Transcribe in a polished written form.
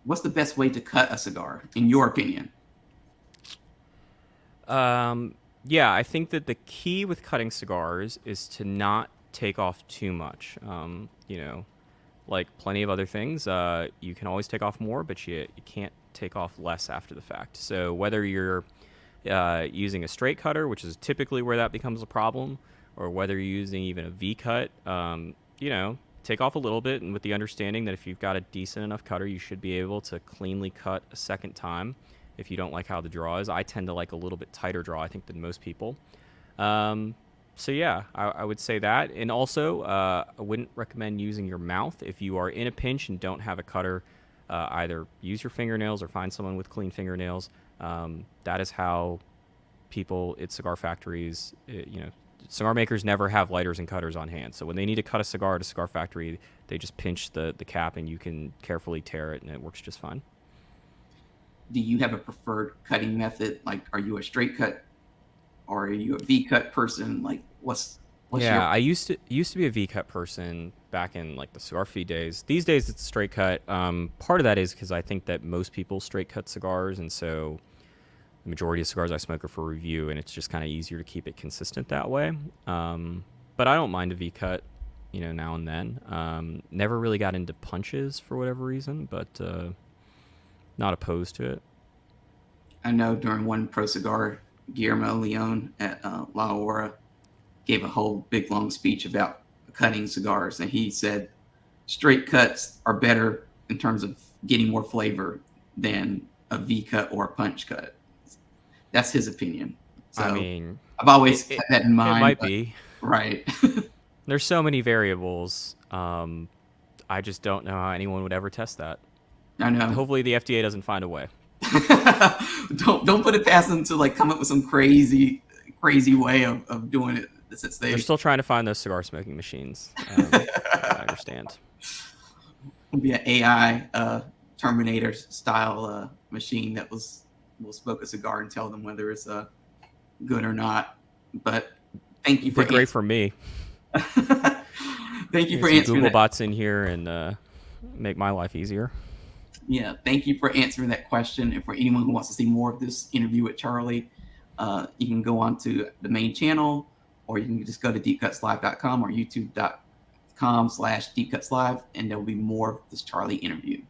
what's the best way to cut a cigar, in your opinion? Yeah, I think that the key with cutting cigars is to not take off too much. Like plenty of other things, you can always take off more, but you can't take off less after the fact. So whether you're using a straight cutter, which is typically where that becomes a problem, or whether you're using even a V cut, take off a little bit, and with the understanding that if you've got a decent enough cutter, you should be able to cleanly cut a second time. If you don't like how the draw is, I tend to like a little bit tighter draw, I think, than most people. Um, so yeah, I would say that, and also I wouldn't recommend using your mouth if you are in a pinch and don't have a cutter. Either use your fingernails or find someone with clean fingernails. That is how people at cigar factories, cigar makers never have lighters and cutters on hand. So when they need to cut a cigar at a cigar factory, they just pinch the cap and you can carefully tear it, and it works just fine. Do you have a preferred cutting method? Like, are you a straight cut or are you a V cut person? Like, what's your Yeah, I used to be a V cut person back in like the cigar feed days. These days it's straight cut. Part of that is because I think that most people straight cut cigars, and so the majority of cigars I smoke are for review, and it's just kind of easier to keep it consistent that way. But I don't mind a V cut, now and then. Never really got into punches for whatever reason, but not opposed to it. I know during one pro cigar, Guillermo Leon at La Hora gave a whole big long speech about cutting cigars, and he said straight cuts are better in terms of getting more flavor than a V cut or a punch cut. That's his opinion. I So mean, I've it always it, had that in it mind, might but be. right. There's so many variables. I just don't know how anyone would ever test that. I know. Hopefully, the FDA doesn't find a way. Don't put it past them to like come up with some crazy way of doing it since They're they still trying to find those cigar smoking machines, from what I understand. will be an AI Terminator style machine that will smoke a cigar and tell them whether it's good or not. But thank you It'd for be great for me. thank you Get for some answering Google that. bots in here and make my life easier. Yeah, thank you for answering that question. And for anyone who wants to see more of this interview with Charlie, you can go on to the main channel, or you can just go to deepcutslive.com or youtube.com/deepcutslive, and there will be more of this Charlie interview.